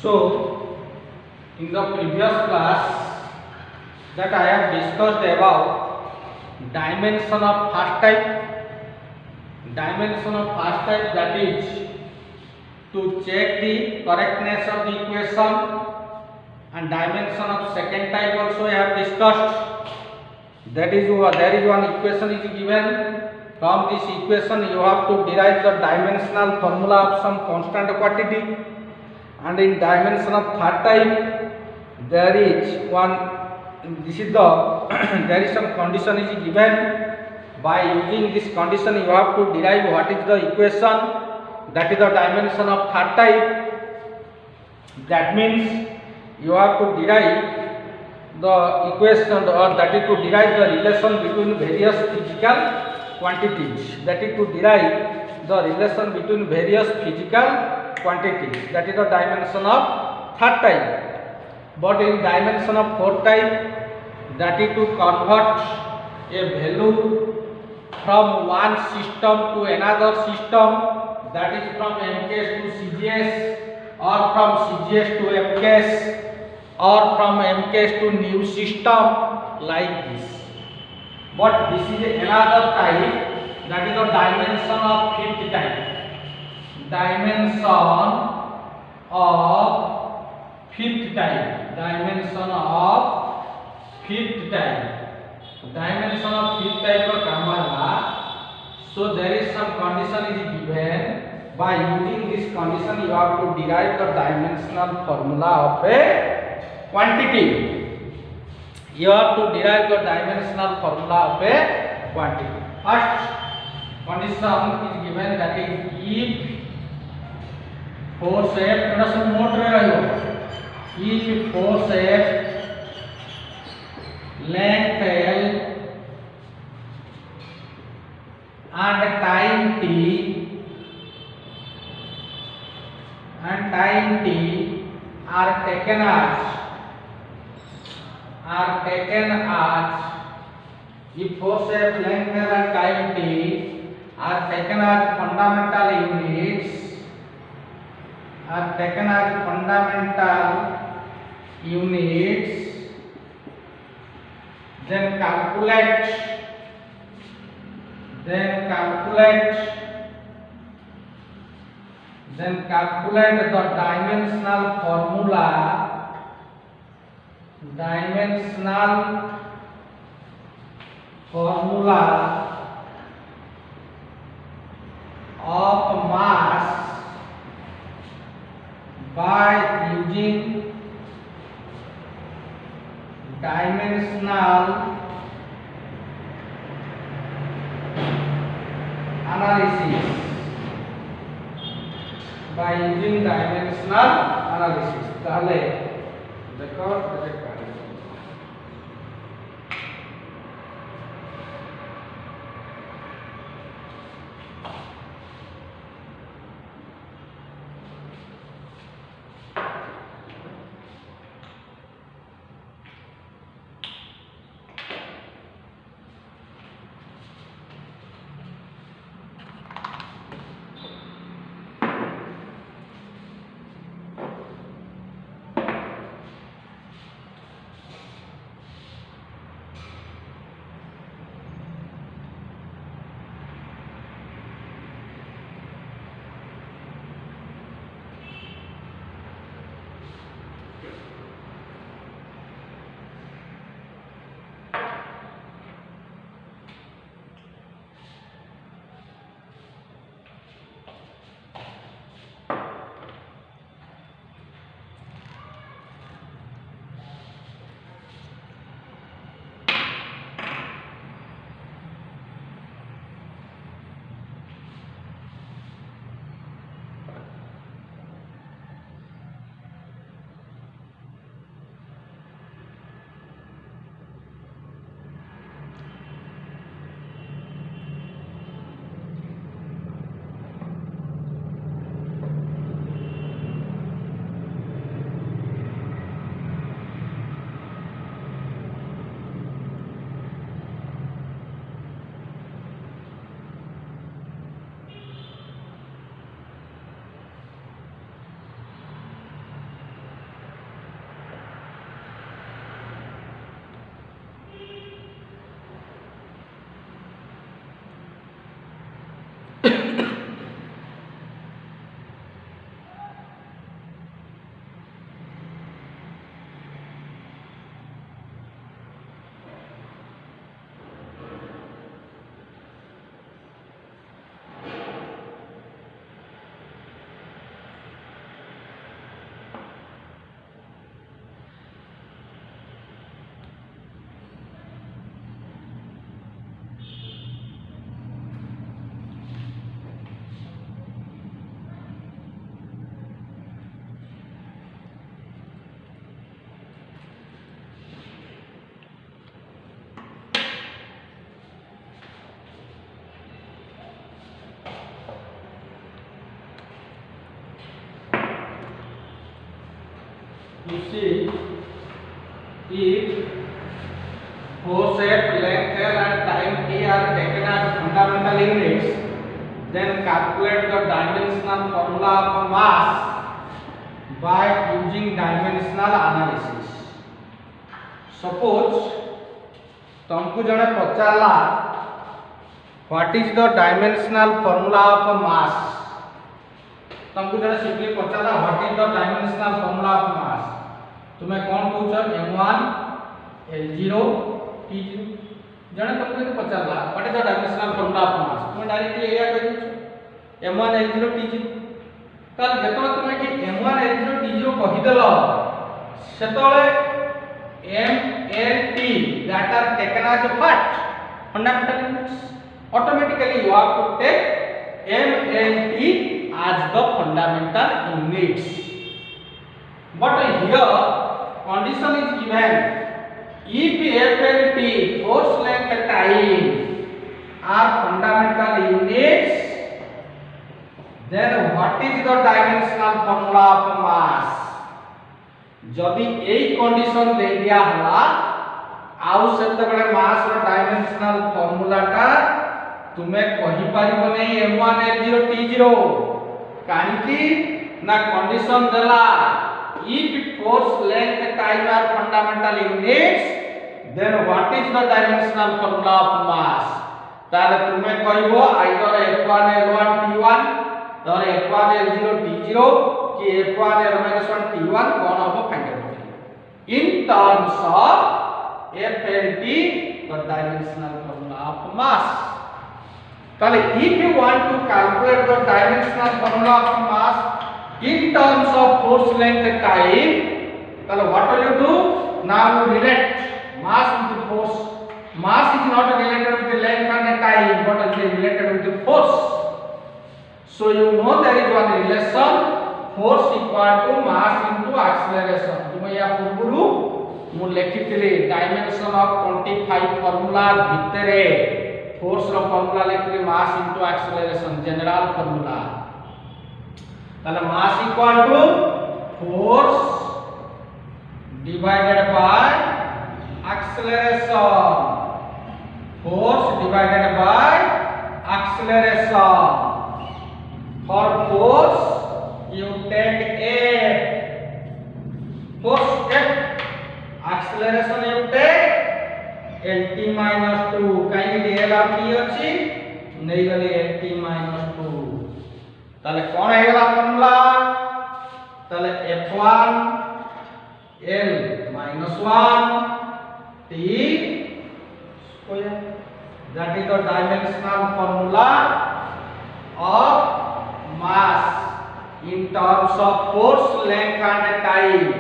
So, in the previous class that I have discussed about dimension of first type, that is to check the correctness of the equation, and dimension of second type also I have discussed. That is, there is one equation is given. From this equation you have to derive the dimensional formula of some constant quantity, and in dimension of third type there is one, this is the there is some condition is given. By using this condition you have to derive what is the equation, that is the dimension of third type. That means you have to derive the equation, or that is to derive the relation between various physical quantities, that is to derive the relation between various physical quantities, that is the dimension of third type. But in dimension of fourth type, that is to convert a value from one system to another system, that is from MKS to CGS, or from CGS to MKS, or from MKS to new system, like this. But this is another type, that is the dimension of fifth type. Dimension of fifth type. Dimension of fifth type. Dimension of fifth type का काम है. So there is some condition is given. By using this condition you have to derive the dimensional formula of a quantity. You have to derive the dimensional formula of a quantity. First condition is given, that is if force F, थोड़ा सा note रहेगा, if force F, length L and time t are taken as if force F, length L and time t are taken as fundamental units, then calculate the dimensional formula of mass by using dimensional analysis. তাহলে দেখো to see if force F, length L and time T are taken as fundamental units, then calculate the dimensional formula of mass by using dimensional analysis. Suppose तुमको जने पचारला what is the dimensional formula of mass, तुमको जने simply पचारला what is the dimensional formula of mass, तुम्हें कौन पूछो m1 l0 t0, जने तुमको पचारला what is the dimensional formula of mass, तुम्हें डायरेक्टली एया कह दियो m1 l0 t0, ताल जेतले तुम्हें कि m1 l0 t0 कहि देलो सेतले m l t that are taken as a part fundamental units, automatically you have to take m l t as the fundamental units. But here condition is given, if f l t force length time are fundamental units, then what is the dimensional formula of mass? जदि एई condition दे दिया हला आउ सेते बेले मास रो dimensional formula का तुमे कहि पारिबो नै m1 l0 t0 काहे कि ना कंडीशन देला if force length time are fundamental units, then what is the dimensional formula of mass, ताले तुमे कहिबो either f1 l1 t1 or f1 l0 t0 कि f1 l1 t1 कौन होबो find out in terms of FLT, the dimensional formula of mass. ताले if you want to calculate the dimensional formula of mass in terms of force length time, ताले what will you do? Now you relate mass with the force. Mass is not related with the length and time, but it is related with the force. So you know there is one relation, force equal to mass into acceleration. तुम या पूर्वरु मु लेखिथिली dimension of quantify formula भितरे force रो formula लेखिथिली mass into acceleration general formula, ताले mass equal to force divided by acceleration, force divided by acceleration. For force you take F, force F, acceleration you take lt minus 2, काहे कि L और T अछि नै गले lt minus 2, ताले कोन हे गला formula, ताले f1 L minus 1 T square, that is the dimensional formula of mass in terms of force, length and time,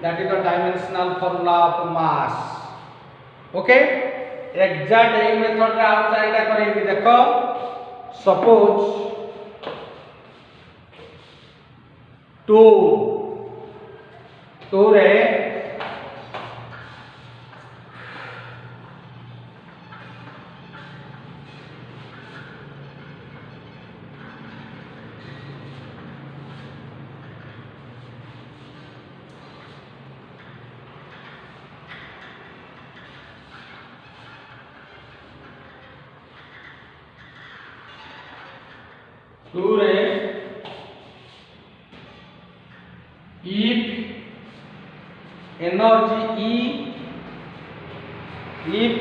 that is the dimensional formula of mass. Okay, exact ei method रे आउ चारिटा करेबी देखो. Suppose 2 रे if energy E, if